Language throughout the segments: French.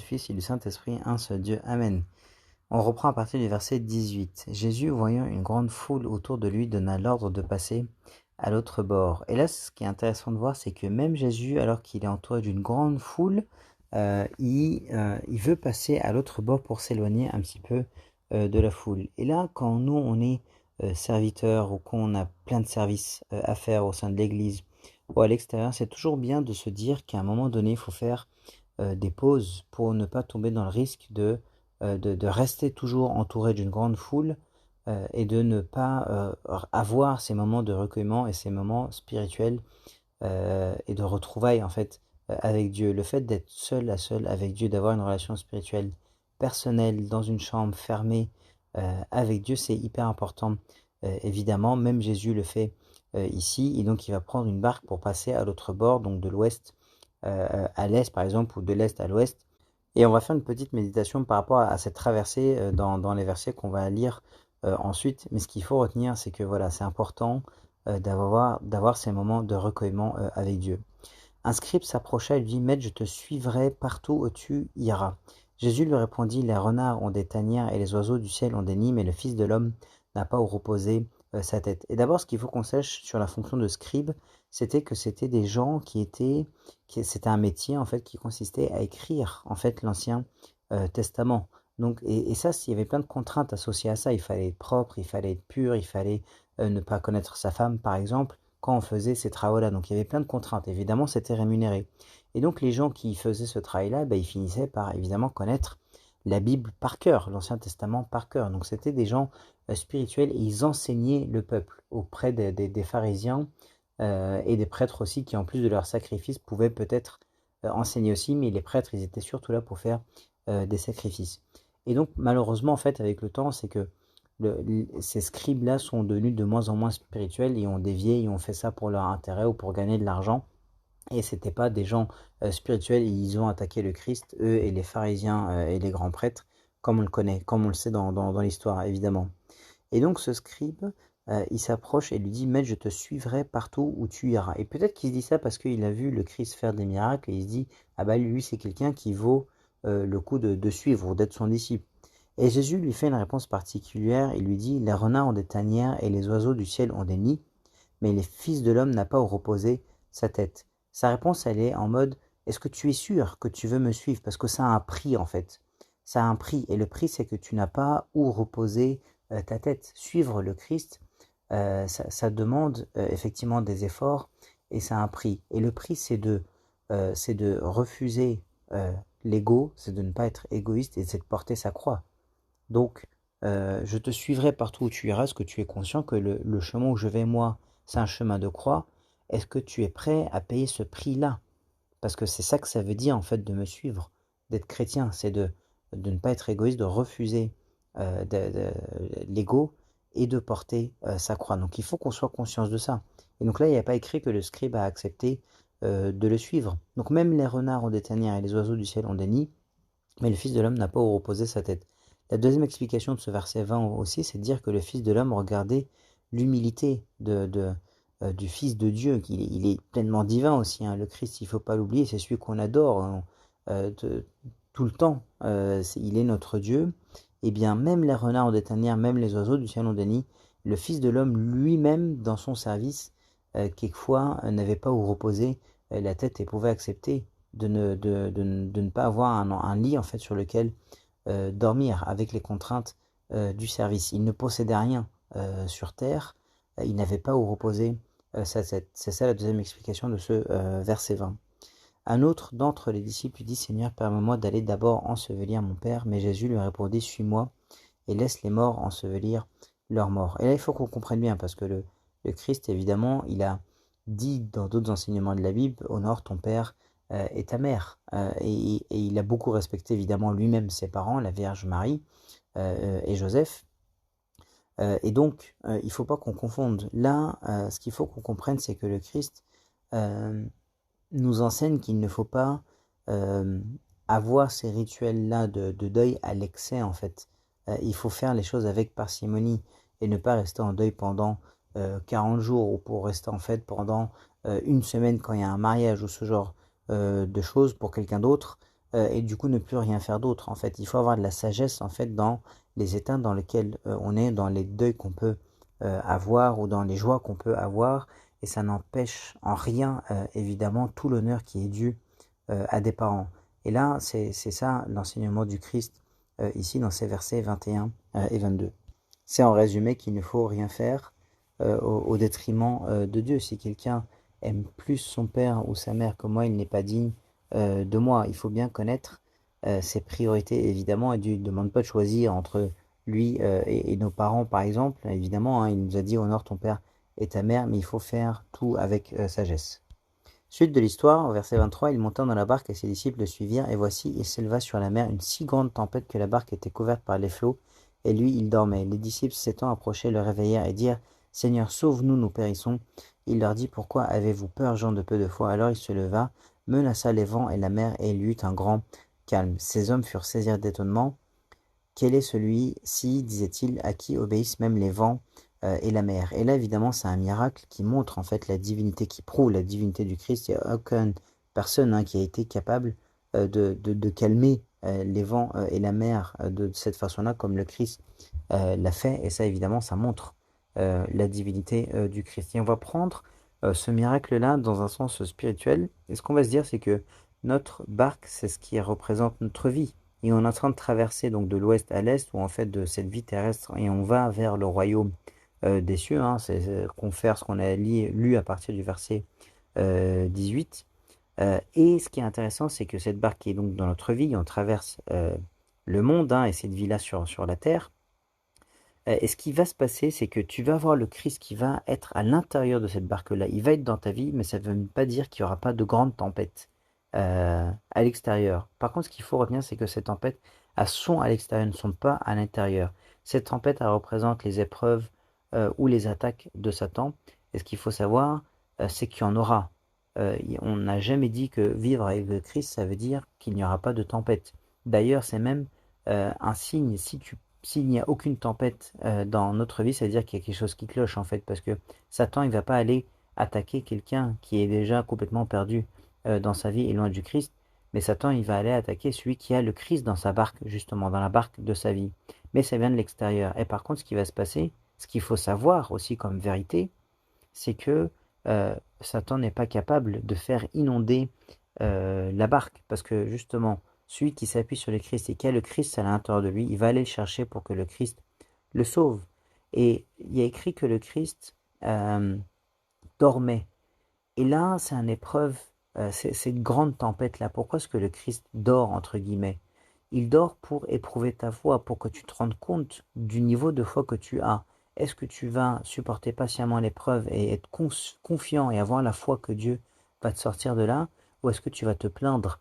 du Fils et du Saint-Esprit, un seul Dieu. Amen. On reprend à partir du verset 18. Jésus, voyant une grande foule autour de lui, donna l'ordre de passer à l'autre bord. Et là, ce qui est intéressant de voir, c'est que même Jésus, alors qu'il est entouré d'une grande foule, il veut passer à l'autre bord pour s'éloigner un petit peu de la foule. Et là, quand nous, on est serviteurs ou qu'on a plein de services à faire au sein de l'Église ou à l'extérieur, c'est toujours bien de se dire qu'à un moment donné, il faut faire des pauses pour ne pas tomber dans le risque de rester toujours entouré d'une grande foule et de ne pas avoir ces moments de recueillement et ces moments spirituels et de retrouvailles en fait avec Dieu. Le fait d'être seul à seul avec Dieu, d'avoir une relation spirituelle personnelle dans une chambre fermée avec Dieu, c'est hyper important. Évidemment, même Jésus le fait ici, et donc il va prendre une barque pour passer à l'autre bord, donc de l'ouest à l'est par exemple, ou de l'est à l'ouest. Et on va faire une petite méditation par rapport à cette traversée dans les versets qu'on va lire ensuite. Mais ce qu'il faut retenir, c'est que voilà, c'est important d'avoir ces moments de recueillement avec Dieu. Un scribe s'approcha et lui dit, Maître, je te suivrai partout où tu iras. Jésus lui répondit, les renards ont des tanières et les oiseaux du ciel ont des nids, mais le Fils de l'homme n'a pas où reposer sa tête. Et d'abord, ce qu'il faut qu'on sache sur la fonction de scribe, c'était que c'était des gens c'était un métier en fait qui consistait à écrire en fait l'Ancien Testament. Donc, et ça, il y avait plein de contraintes associées à ça. Il fallait être propre, il fallait être pur, il fallait ne pas connaître sa femme, par exemple, quand on faisait ces travaux-là. Donc, il y avait plein de contraintes. Évidemment, c'était rémunéré. Et donc, les gens qui faisaient ce travail-là, ils finissaient par, évidemment, connaître la Bible par cœur, l'Ancien Testament par cœur. Donc, c'était des gens spirituels et ils enseignaient le peuple auprès des pharisiens et des prêtres aussi qui, en plus de leur sacrifice, pouvaient peut-être enseigner aussi. Mais les prêtres, ils étaient surtout là pour faire des sacrifices. Et donc, malheureusement, en fait, avec le temps, c'est que ces scribes-là sont devenus de moins en moins spirituels et ont dévié et ont fait ça pour leur intérêt ou pour gagner de l'argent. Et c'était pas des gens spirituels, ils ont attaqué le Christ, eux et les pharisiens et les grands prêtres, comme on le connaît, comme on le sait dans l'histoire, évidemment. Et donc ce scribe, il s'approche et lui dit, Maître, je te suivrai partout où tu iras. Et peut-être qu'il se dit ça parce qu'il a vu le Christ faire des miracles et il se dit, ah bah lui c'est quelqu'un qui vaut le coup de suivre ou d'être son disciple. Et Jésus lui fait une réponse particulière, il lui dit, les renards ont des tanières et les oiseaux du ciel ont des nids, mais les fils de l'homme n'a pas où reposer sa tête. Sa réponse, elle est en mode, est-ce que tu es sûr que tu veux me suivre? Parce que ça a un prix en fait. Ça a un prix, et le prix c'est que tu n'as pas où reposer ta tête. Suivre le Christ, ça demande effectivement des efforts, et ça a un prix. Et le prix c'est de refuser l'ego, c'est de ne pas être égoïste, et c'est de porter sa croix. Donc, je te suivrai partout où tu iras, est-ce que tu es conscient que le chemin où je vais, moi, c'est un chemin de croix? Est-ce que tu es prêt à payer ce prix-là? Parce que c'est ça que ça veut dire, en fait, de me suivre, d'être chrétien, c'est de ne pas être égoïste, de refuser l'ego et de porter sa croix. Donc, il faut qu'on soit conscient de ça. Et donc là, il n'y a pas écrit que le scribe a accepté de le suivre. Donc, même les renards ont des tanières et les oiseaux du ciel ont des nids, mais le Fils de l'homme n'a pas où reposer sa tête. La deuxième explication de ce verset 20 aussi, c'est de dire que le Fils de l'homme regardait l'humilité du Fils de Dieu, qu'il est pleinement divin aussi. Hein. Le Christ, il ne faut pas l'oublier, c'est celui qu'on adore hein, tout le temps. Il est notre Dieu. Et bien, même les renards ont des tanières, même les oiseaux du ciel ont des nids. Le Fils de l'homme lui-même, dans son service, quelquefois, n'avait pas où reposer la tête et pouvait accepter de ne pas avoir un lit en fait sur lequel dormir avec les contraintes du service. Il ne possédait rien sur terre, il n'avait pas où reposer sa tête. C'est ça la deuxième explication de ce verset 20. Un autre d'entre les disciples lui dit, Seigneur, permets-moi d'aller d'abord ensevelir mon père. Mais Jésus lui répondit, suis-moi et laisse les morts ensevelir leurs morts. Et là, il faut qu'on comprenne bien, parce que le Christ, évidemment, il a dit dans d'autres enseignements de la Bible, honore ton père et ta mère. Et il a beaucoup respecté, évidemment, lui-même ses parents, la Vierge Marie et Joseph. Et donc, il ne faut pas qu'on confonde. Là, ce qu'il faut qu'on comprenne, c'est que le Christ nous enseigne qu'il ne faut pas avoir ces rituels-là de deuil à l'excès, en fait. Il faut faire les choses avec parcimonie et ne pas rester en deuil pendant 40 jours ou pour rester en fait pendant une semaine quand il y a un mariage ou ce genre de choses pour quelqu'un d'autre. et du coup ne plus rien faire d'autre. En fait, il faut avoir de la sagesse en fait dans les états dans lesquels on est, dans les deuils qu'on peut avoir ou dans les joies qu'on peut avoir, et ça n'empêche en rien évidemment tout l'honneur qui est dû à des parents. Et là, c'est ça l'enseignement du Christ ici dans ces versets 21 et 22. C'est en résumé qu'il ne faut rien faire au détriment de Dieu. Si quelqu'un aime plus son père ou sa mère que moi, il n'est pas digne de moi. Il faut bien connaître ses priorités, évidemment, et Dieu ne demande pas de choisir entre lui et nos parents, par exemple. Évidemment, hein, il nous a dit honore ton père et ta mère, mais il faut faire tout avec sagesse. Suite de l'histoire, au verset 23, il monta dans la barque et ses disciples le suivirent, et voici, il s'éleva sur la mer une si grande tempête que la barque était couverte par les flots, et lui, il dormait. Les disciples s'étant approchés le réveillèrent et dirent, Seigneur, sauve-nous, nous périssons. Il leur dit, pourquoi avez-vous peur, gens de peu de foi? Alors il se leva, menaça les vents et la mer, et il y eut un grand calme. Ces hommes furent saisis d'étonnement. Quel est celui-ci, disait-il, à qui obéissent même les vents et la mer? Et là, évidemment, c'est un miracle qui montre en fait la divinité, qui prouve la divinité du Christ. Il n'y a aucune personne qui a été capable de calmer les vents et la mer de cette façon-là, comme le Christ l'a fait. Et ça, évidemment, ça montre la divinité du Christ. Et on va prendre ce miracle-là dans un sens spirituel. Et ce qu'on va se dire, c'est que notre barque, c'est ce qui représente notre vie. Et on est en train de traverser donc de l'ouest à l'est, ou en fait de cette vie terrestre, et on va vers le royaume des cieux. Hein, c'est confère ce qu'on a lu à partir du verset 18. Et ce qui est intéressant, c'est que cette barque qui est donc dans notre vie, on traverse le monde et cette vie-là sur la terre. Et ce qui va se passer, c'est que tu vas voir le Christ qui va être à l'intérieur de cette barque-là. Il va être dans ta vie, mais ça ne veut pas dire qu'il n'y aura pas de grandes tempêtes à l'extérieur. Par contre, ce qu'il faut retenir, c'est que ces tempêtes, elles sont à l'extérieur, ne sont pas à l'intérieur. Cette tempête, elle représente les épreuves ou les attaques de Satan. Et ce qu'il faut savoir, c'est qu'il y en aura. On n'a jamais dit que vivre avec le Christ, ça veut dire qu'il n'y aura pas de tempête. D'ailleurs, c'est même un signe, s'il n'y a aucune tempête dans notre vie, ça veut dire qu'il y a quelque chose qui cloche en fait, parce que Satan, il va pas aller attaquer quelqu'un qui est déjà complètement perdu dans sa vie et loin du Christ, mais Satan, il va aller attaquer celui qui a le Christ dans sa barque, justement, dans la barque de sa vie. Mais ça vient de l'extérieur. Et par contre, ce qui va se passer, ce qu'il faut savoir aussi comme vérité, c'est que Satan n'est pas capable de faire inonder la barque, parce que justement, celui qui s'appuie sur le Christ et qui a le Christ à l'intérieur de lui, il va aller le chercher pour que le Christ le sauve. Et il y a écrit que le Christ dormait. Et là, c'est une épreuve, c'est une grande tempête-là. Pourquoi est-ce que le Christ dort, entre guillemets? Il dort pour éprouver ta foi, pour que tu te rendes compte du niveau de foi que tu as. Est-ce que tu vas supporter patiemment l'épreuve et être confiant et avoir la foi que Dieu va te sortir de là? Ou est-ce que tu vas te plaindre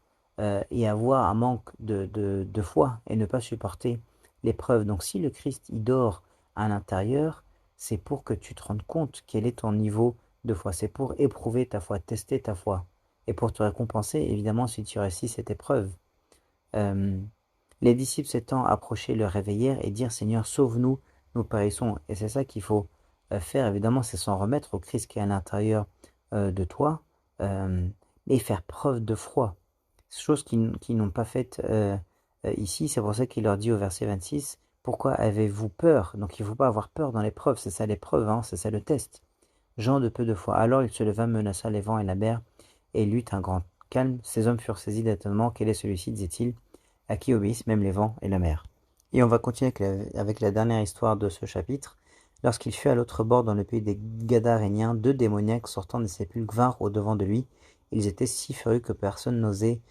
et avoir un manque de foi et ne pas supporter l'épreuve? Donc si le Christ il dort à l'intérieur, c'est pour que tu te rendes compte quel est ton niveau de foi. C'est pour éprouver ta foi, tester ta foi. Et pour te récompenser, évidemment, si tu réussis cette épreuve. Euh, les disciples s'étant approchés le réveillèrent et dirent Seigneur, sauve-nous, nous périssons. Et c'est ça qu'il faut faire, évidemment, c'est s'en remettre au Christ qui est à l'intérieur de toi, et faire preuve de foi. Chose qu'ils n'ont pas faite ici, c'est pour ça qu'il leur dit au verset 26, pourquoi avez-vous peur? Donc il ne faut pas avoir peur dans l'épreuve, c'est ça l'épreuve, c'est ça le test. Jean de peu de foi. Alors il se leva, menaça les vents et la mer, et il eut un grand calme. Ces hommes furent saisis d'étonnement. Quel est celui-ci, disait-il, à qui obéissent même les vents et la mer? Et on va continuer avec la dernière histoire de ce chapitre. Lorsqu'il fut à l'autre bord dans le pays des Gadaréniens, deux démoniaques sortant des sépulcres vinrent au-devant de lui. Ils étaient si furieux que personne n'osait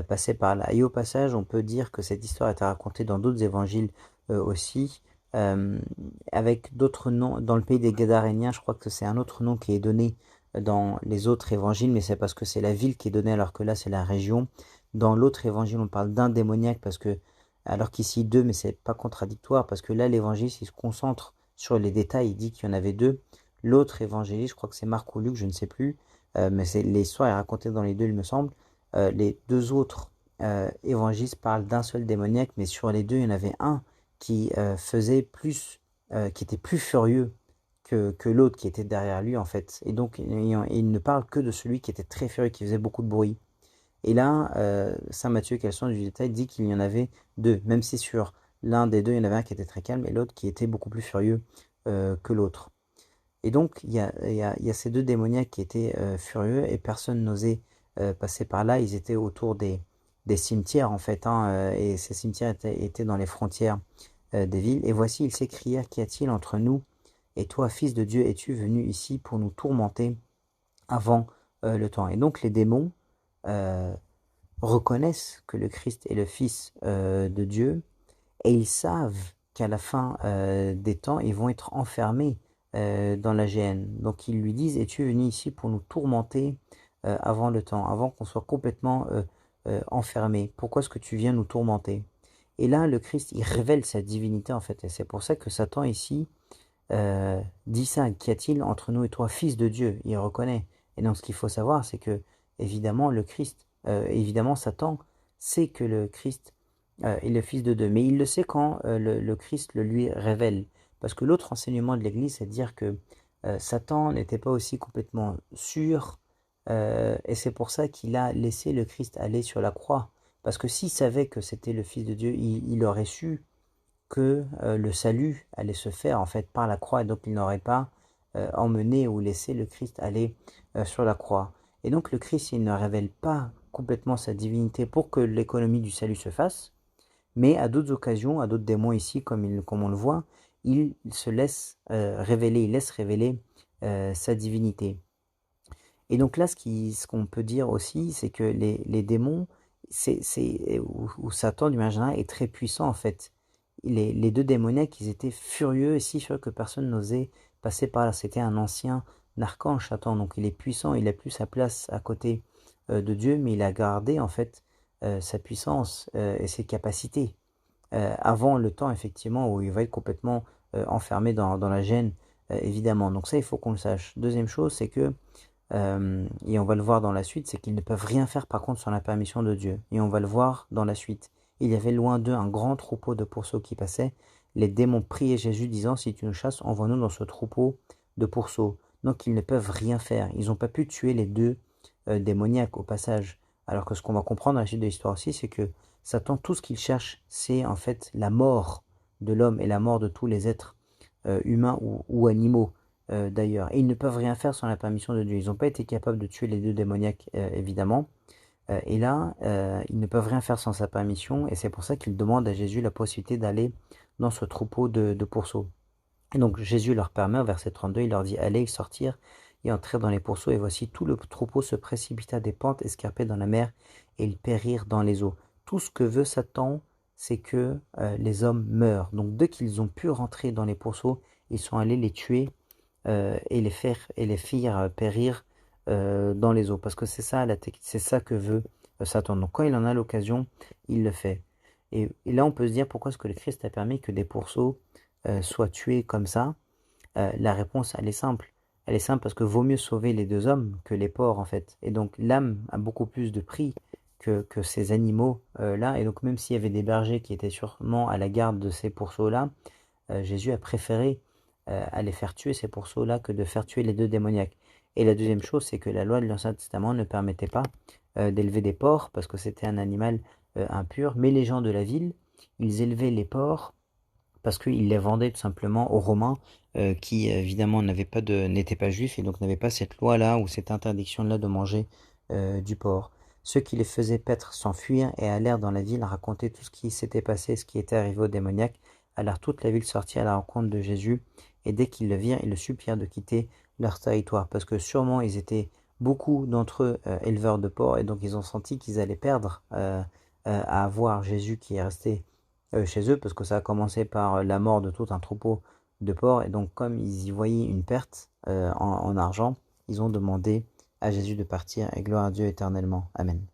passer par là. Et au passage, on peut dire que cette histoire est racontée dans d'autres évangiles aussi, avec d'autres noms. Dans le pays des Gadaréniens, je crois que c'est un autre nom qui est donné dans les autres évangiles, mais c'est parce que c'est la ville qui est donnée alors que là c'est la région. Dans l'autre évangile, on parle d'un démoniaque parce que, alors qu'ici deux, mais c'est pas contradictoire parce que là l'évangile il se concentre sur les détails, il dit qu'il y en avait deux. L'autre évangile, je crois que c'est Marc ou Luc, je ne sais plus, mais l'histoire est racontée dans les deux, il me semble. Les deux autres évangiles parlent d'un seul démoniaque, mais sur les deux, il y en avait un qui faisait plus, qui était plus furieux que l'autre qui était derrière lui en fait. Et donc il ne parle que de celui qui était très furieux, qui faisait beaucoup de bruit. Et là, saint Matthieu, qui a le sens du détail, dit qu'il y en avait deux, même si sur l'un des deux, il y en avait un qui était très calme et l'autre qui était beaucoup plus furieux que l'autre. Et donc, il y a ces deux démoniaques qui étaient furieux et personne n'osait passer par là. Ils étaient autour des cimetières, en fait, hein, et ces cimetières étaient dans les frontières des villes. Et voici, ils s'écrièrent, qu'y a-t-il entre nous et toi, fils de Dieu, es-tu venu ici pour nous tourmenter avant le temps? Et donc, les démons euh, reconnaissent que le Christ est le Fils de Dieu et ils savent qu'à la fin des temps, ils vont être enfermés dans la géhenne. Donc ils lui disent, es-tu venu ici pour nous tourmenter avant le temps, avant qu'on soit complètement enfermés? Pourquoi est-ce que tu viens nous tourmenter? Et là, le Christ, il révèle sa divinité en fait. Et c'est pour ça que Satan ici dit ça. Qu'y a-t-il entre nous et toi, fils de Dieu? Il reconnaît. Et donc ce qu'il faut savoir, c'est que évidemment le Christ, évidemment Satan sait que le Christ est le fils de Dieu, mais il le sait quand le Christ le lui révèle. Parce que l'autre enseignement de l'Église, c'est de dire que Satan n'était pas aussi complètement sûr, et c'est pour ça qu'il a laissé le Christ aller sur la croix. Parce que s'il savait que c'était le Fils de Dieu, il aurait su que le salut allait se faire en fait par la croix et donc il n'aurait pas emmené ou laissé le Christ aller sur la croix. Et donc le Christ, il ne révèle pas complètement sa divinité pour que l'économie du salut se fasse, mais à d'autres occasions, à d'autres démons ici, comme on le voit, il se laisse révéler, il laisse révéler sa divinité. Et donc là, ce qu'on peut dire aussi, c'est que les démons, ou Satan du manière générale est très puissant en fait. Les deux démoniaques, ils étaient furieux et si furieux que personne n'osait passer par là. C'était un ancien archange Satan, donc il est puissant, il a plus sa place à côté de Dieu, mais il a gardé en fait sa puissance et ses capacités avant le temps effectivement où il va être complètement enfermé dans la gêne, évidemment. Donc ça, il faut qu'on le sache. Deuxième chose, c'est que et on va le voir dans la suite, c'est qu'ils ne peuvent rien faire par contre sans la permission de Dieu. Et on va le voir dans la suite. Il y avait loin d'eux un grand troupeau de pourceaux qui passait. Les démons priaient Jésus disant, si tu nous chasses, envoie-nous dans ce troupeau de pourceaux. Donc ils ne peuvent rien faire. Ils n'ont pas pu tuer les deux démoniaques au passage. Alors que ce qu'on va comprendre dans la suite de l'histoire aussi, c'est que Satan, tout ce qu'il cherche, c'est en fait la mort de l'homme et la mort de tous les êtres humains ou animaux d'ailleurs. Et ils ne peuvent rien faire sans la permission de Dieu. Ils n'ont pas été capables de tuer les deux démoniaques, évidemment. Et là, ils ne peuvent rien faire sans sa permission. Et c'est pour ça qu'ils demandent à Jésus la possibilité d'aller dans ce troupeau de pourceaux. Et donc Jésus leur permet, au verset 32, il leur dit, allez, ils sortirent et entrèrent dans les pourceaux. Et voici, tout le troupeau se précipita des pentes escarpées dans la mer et ils périrent dans les eaux. Tout ce que veut Satan, c'est que les hommes meurent. Donc dès qu'ils ont pu rentrer dans les pourceaux, ils sont allés les tuer et les faire périr dans les eaux. Parce que c'est ça que veut Satan. Donc quand il en a l'occasion, il le fait. Et là, on peut se dire pourquoi est-ce que le Christ a permis que des pourceaux soient tués comme ça. La réponse, elle est simple. Elle est simple parce que vaut mieux sauver les deux hommes que les porcs, en fait. Et donc l'âme a beaucoup plus de prix que ces animaux-là. Et donc même s'il y avait des bergers qui étaient sûrement à la garde de ces pourceaux-là, Jésus a préféré aller faire tuer ces pourceaux-là que de faire tuer les deux démoniaques. Et la deuxième chose, c'est que la loi de l'Ancien Testament ne permettait pas d'élever des porcs parce que c'était un animal impur. Mais les gens de la ville, ils élevaient les porcs parce qu'ils les vendaient tout simplement aux Romains qui évidemment n'étaient pas juifs et donc n'avaient pas cette loi-là ou cette interdiction-là de manger du porc. Ceux qui les faisaient paître s'enfuirent et allèrent dans la ville raconter tout ce qui s'était passé, ce qui était arrivé aux démoniaques. Alors toute la ville sortit à la rencontre de Jésus et dès qu'ils le virent, ils le supplièrent de quitter leur territoire parce que sûrement ils étaient beaucoup d'entre eux éleveurs de porcs et donc ils ont senti qu'ils allaient perdre à avoir Jésus qui est resté chez eux parce que ça a commencé par la mort de tout un troupeau de porcs et donc comme ils y voyaient une perte en argent, ils ont demandé à Jésus de partir et gloire à Dieu éternellement. Amen.